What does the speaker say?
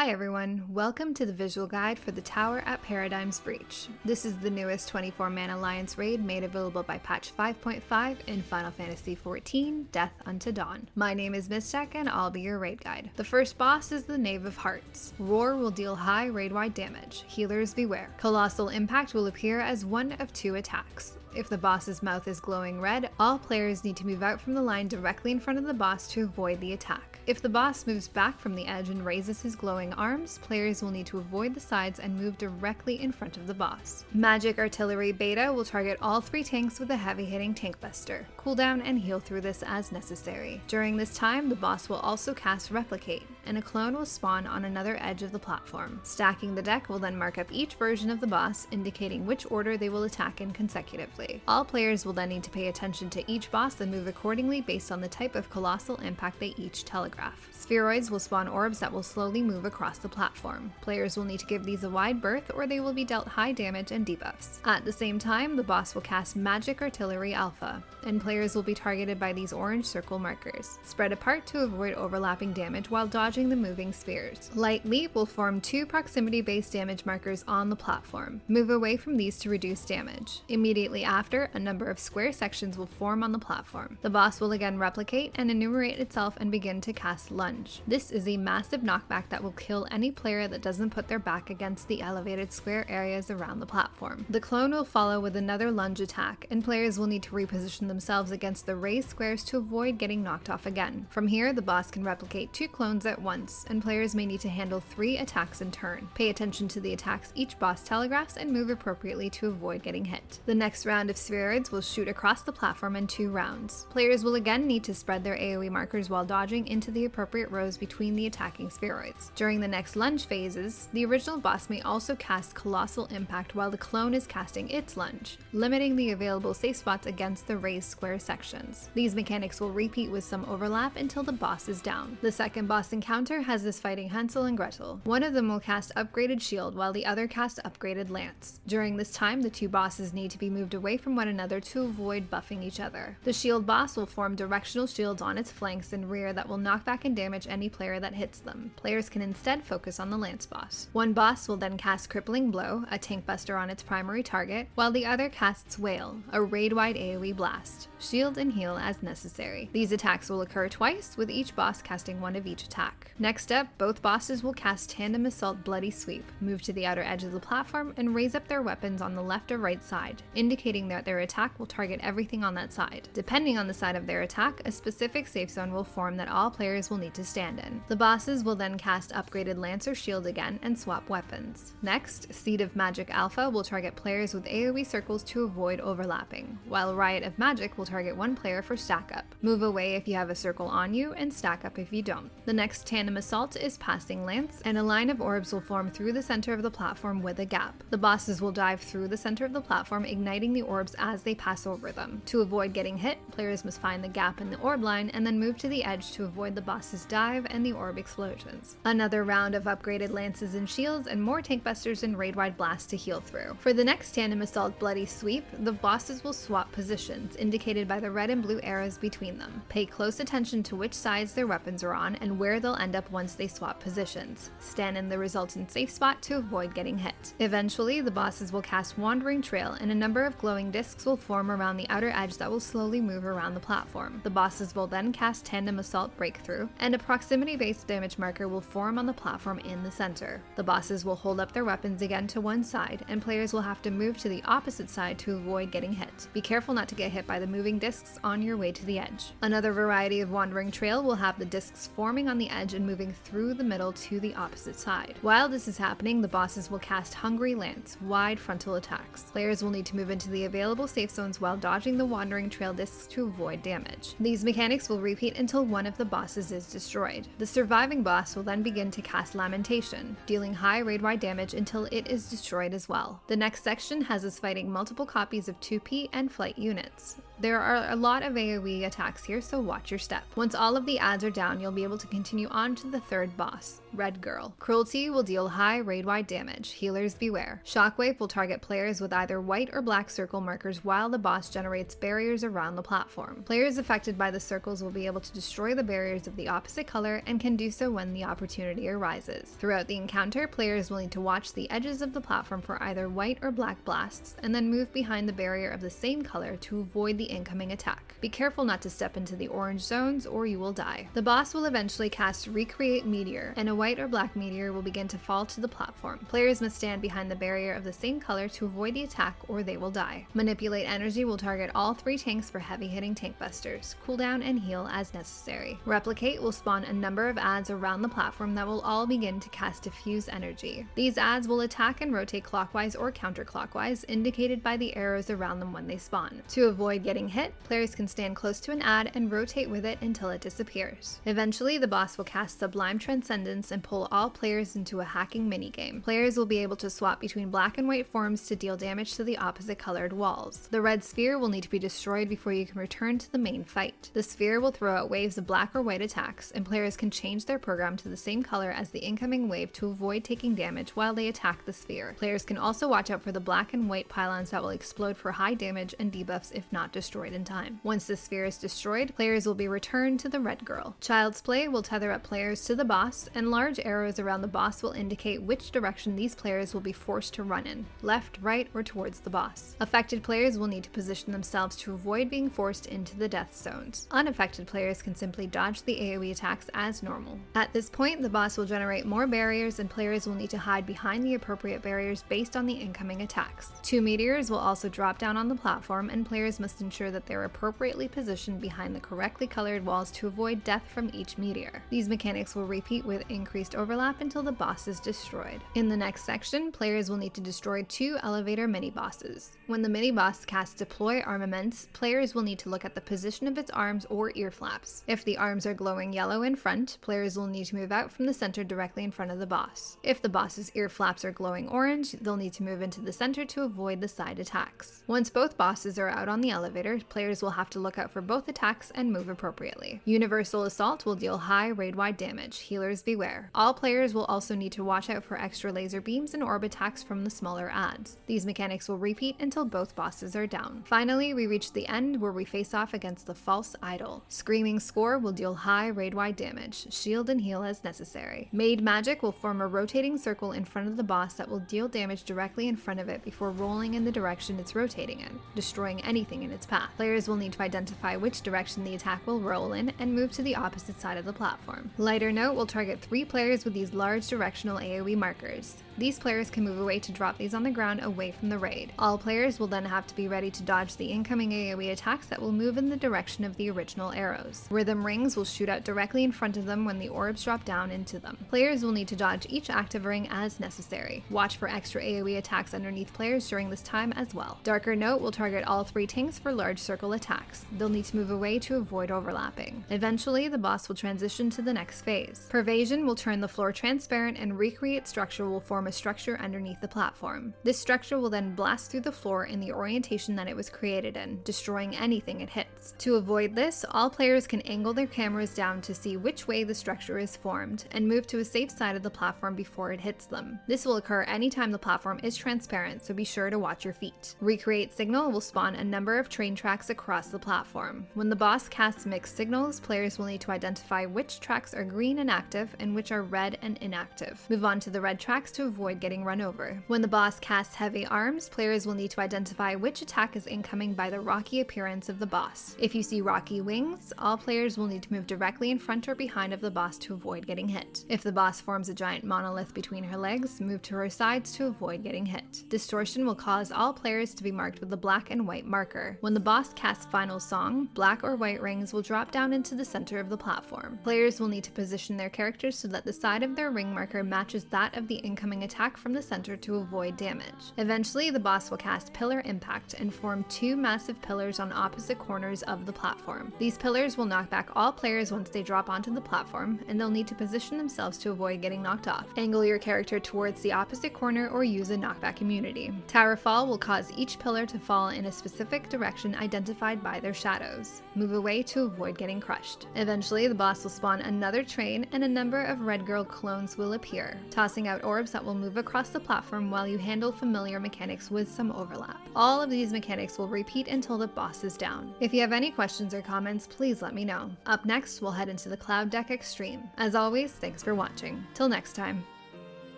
Hi everyone, welcome to the visual guide for the tower at Paradigm's Breach. This is the newest 24-man Alliance raid made available by patch 5.5 in Final Fantasy XIV, Death Unto Dawn. My name is Mystek and I'll be your raid guide. The first boss is the Knave of Hearts. Roar will deal high raid-wide damage. Healers beware. Colossal Impact will appear as one of two attacks. If the boss's mouth is glowing red, all players need to move out from the line directly in front of the boss to avoid the attack. If the boss moves back from the edge and raises his glowing arms, players will need to avoid the sides and move directly in front of the boss. Magic Artillery Beta will target all three tanks with a heavy-hitting tank buster. Cooldown and heal through this as necessary. During this time, the boss will also cast Replicate, and a clone will spawn on another edge of the platform. Stacking the deck will then mark up each version of the boss, indicating which order they will attack in consecutively. All players will then need to pay attention to each boss and move accordingly based on the type of colossal impact they each telegraph. Spheroids will spawn orbs that will slowly move across the platform. Players will need to give these a wide berth or they will be dealt high damage and debuffs. At the same time, the boss will cast Magic Artillery Alpha, and players will be targeted by these orange circle markers. Spread apart to avoid overlapping damage while dodging the moving spheres. Light Leap will form two proximity-based damage markers on the platform. Move away from these to reduce damage. Immediately after, a number of square sections will form on the platform. The boss will again replicate and enumerate itself and begin to cast Lunge. This is a massive knockback that will kill any player that doesn't put their back against the elevated square areas around the platform. The clone will follow with another Lunge attack, and players will need to reposition themselves against the raised squares to avoid getting knocked off again. From here, the boss can replicate two clones at once, and players may need to handle 3 attacks in turn. Pay attention to the attacks each boss telegraphs and move appropriately to avoid getting hit. The next round of spheroids will shoot across the platform in 2 rounds. Players will again need to spread their AoE markers while dodging into the appropriate rows between the attacking spheroids. During the next lunge phases, the original boss may also cast Colossal Impact while the clone is casting its lunge, limiting the available safe spots against the raised square sections. These mechanics will repeat with some overlap until the boss is down. The second boss encounter has us fighting Hansel and Gretel. One of them will cast Upgraded Shield while the other casts Upgraded Lance. During this time, the two bosses need to be moved away from one another to avoid buffing each other. The shield boss will form directional shields on its flanks and rear that will knock back and damage any player that hits them. Players can instead focus on the lance boss. One boss will then cast Crippling Blow, a tank buster on its primary target, while the other casts Wail, a raid-wide AoE blast. Shield and heal as necessary. These attacks will occur twice, with each boss casting one of each attack. Next up, both bosses will cast Tandem Assault Bloody Sweep, move to the outer edge of the platform, and raise up their weapons on the left or right side, indicating that their attack will target everything on that side. Depending on the side of their attack, a specific safe zone will form that all players will need to stand in. The bosses will then cast Upgraded Lance or Shield again and swap weapons. Next, Seed of Magic Alpha will target players with AoE circles to avoid overlapping, while Riot of Magic will target one player for stack up. Move away if you have a circle on you and stack up if you don't. The next Tandem Assault is Passing Lance, and a line of orbs will form through the center of the platform with a gap. The bosses will dive through the center of the platform, igniting the orbs as they pass over them. To avoid getting hit, players must find the gap in the orb line and then move to the edge to avoid the boss's dive and the orb explosions. Another round of upgraded lances and shields and more tank busters and raid-wide blasts to heal through. For the next Tandem Assault Bloody Sweep, the bosses will swap positions, indicated by the red and blue arrows between them. Pay close attention to which sides their weapons are on and where they'll end up once they swap positions. Stand in the resultant safe spot to avoid getting hit. Eventually, the bosses will cast Wandering Trail, and a number of glowing discs will form around the outer edge that will slowly move around the platform. The bosses will then cast Tandem Assault Breakthrough, and a proximity-based damage marker will form on the platform in the center. The bosses will hold up their weapons again to one side, and players will have to move to the opposite side to avoid getting hit. Be careful not to get hit by the moving discs on your way to the edge. Another variety of Wandering Trail will have the discs forming on the edge and moving through the middle to the opposite side. While this is happening, the bosses will cast Hungry Lance, wide frontal attacks. Players will need to move into the available safe zones while dodging the Wandering Trail discs to avoid damage. These mechanics will repeat until one of the bosses is destroyed. The surviving boss will then begin to cast Lamentation, dealing high raid-wide damage until it is destroyed as well. The next section has us fighting multiple copies of 2P and flight units. There are a lot of AoE attacks here, so watch your step. Once all of the ads are down, you'll be able to continue on to the third boss, Red Girl. Cruelty will deal high raid-wide damage, healers beware. Shockwave will target players with either white or black circle markers while the boss generates barriers around the platform. Players affected by the circles will be able to destroy the barriers of the opposite color and can do so when the opportunity arises. Throughout the encounter, players will need to watch the edges of the platform for either white or black blasts, and then move behind the barrier of the same color to avoid the incoming attack. Be careful not to step into the orange zones or you will die. The boss will eventually cast Recreate Meteor, and a white or black meteor will begin to fall to the platform. Players must stand behind the barrier of the same color to avoid the attack or they will die. Manipulate Energy will target all 3 tanks for heavy hitting tank busters, cooldown and heal as necessary. Replicate will spawn a number of ads around the platform that will all begin to cast Diffuse Energy. These ads will attack and rotate clockwise or counterclockwise, indicated by the arrows around them when they spawn. To avoid getting hit, players can stand close to an ad and rotate with it until it disappears. Eventually, the boss will cast Sublime Transcendence and pull all players into a hacking minigame. Players will be able to swap between black and white forms to deal damage to the opposite colored walls. The red sphere will need to be destroyed before you can return to the main fight. The sphere will throw out waves of black or white attacks, and players can change their program to the same color as the incoming wave to avoid taking damage while they attack the sphere. Players can also watch out for the black and white pylons that will explode for high damage and debuffs if not destroyed in time. Once the sphere is destroyed, players will be returned to the Red Girl. Child's Play will tether up players to the boss, and large arrows around the boss will indicate which direction these players will be forced to run in, left, right, or towards the boss. Affected players will need to position themselves to avoid being forced into the death zones. Unaffected players can simply dodge the AoE attacks as normal. At this point, the boss will generate more barriers and players will need to hide behind the appropriate barriers based on the incoming attacks. 2 meteors will also drop down on the platform, and players must ensure that they're appropriately positioned behind the correctly colored walls to avoid death from each meteor. These mechanics will repeat with increased overlap until the boss is destroyed. In the next section, players will need to destroy 2 elevator mini-bosses. When the mini-boss casts Deploy Armaments, players will need to look at the position of its arms or ear flaps. If the arms are glowing yellow in front, players will need to move out from the center directly in front of the boss. If the boss's ear flaps are glowing orange, they'll need to move into the center to avoid the side attacks. Once both bosses are out on the elevator, players will have to look out for both attacks and move appropriately. Universal Assault will deal high raid-wide damage, healers beware. All players will also need to watch out for extra laser beams and orb attacks from the smaller ads. These mechanics will repeat until both bosses are down. Finally, we reach the end where we face off against the False Idol. Screaming Score will deal high raid-wide damage, shield and heal as necessary. Made Magic will form a rotating circle in front of the boss that will deal damage directly in front of it before rolling in the direction it's rotating in, destroying anything in its path. Players will need to identify which direction the attack will roll in and move to the opposite side of the platform. Lighter Note will target 3 players with these large directional AoE markers. These players can move away to drop these on the ground away from the raid. All players will then have to be ready to dodge the incoming AoE attacks that will move in the direction of the original arrows. Rhythm Rings will shoot out directly in front of them when the orbs drop down into them. Players will need to dodge each active ring as necessary. Watch for extra AoE attacks underneath players during this time as well. Darker Note will target all 3 tanks for large circle attacks. They'll need to move away to avoid overlapping. Eventually, the boss will transition to the next phase. Pervasion will turn the floor transparent, and Recreate Structure will form a structure underneath the platform. This structure will then blast through the floor in the orientation that it was created in, destroying anything it hits. To avoid this, all players can angle their cameras down to see which way the structure is formed, and move to a safe side of the platform before it hits them. This will occur anytime the platform is transparent, so be sure to watch your feet. Recreate Signal will spawn a number of train tracks across the platform. When the boss casts Mixed Signals, players will need to identify which tracks are green and active and which are red and inactive. Move on to the red tracks to avoid getting run over. When the boss casts Heavy Arms, players will need to identify which attack is incoming by the rocky appearance of the boss. If you see rocky wings, all players will need to move directly in front or behind of the boss to avoid getting hit. If the boss forms a giant monolith between her legs, move to her sides to avoid getting hit. Distortion will cause all players to be marked with a black and white marker. When the boss casts Final Song, black or white rings will drop down into the center of the platform. Players will need to position their characters so that the side of their ring marker matches that of the incoming attack from the center to avoid damage. Eventually, the boss will cast Pillar Impact and form 2 massive pillars on opposite corners of the platform. These pillars will knock back all players once they drop onto the platform, and they'll need to position themselves to avoid getting knocked off. Angle your character towards the opposite corner or use a knockback immunity. Tower Fall will cause each pillar to fall in a specific direction direction identified by their shadows. Move away to avoid getting crushed. Eventually, the boss will spawn another train and a number of Red Girl clones will appear, tossing out orbs that will move across the platform while you handle familiar mechanics with some overlap. All of these mechanics will repeat until the boss is down. If you have any questions or comments, please let me know. Up next, we'll head into the Cloud Deck Extreme. As always, thanks for watching. Till next time.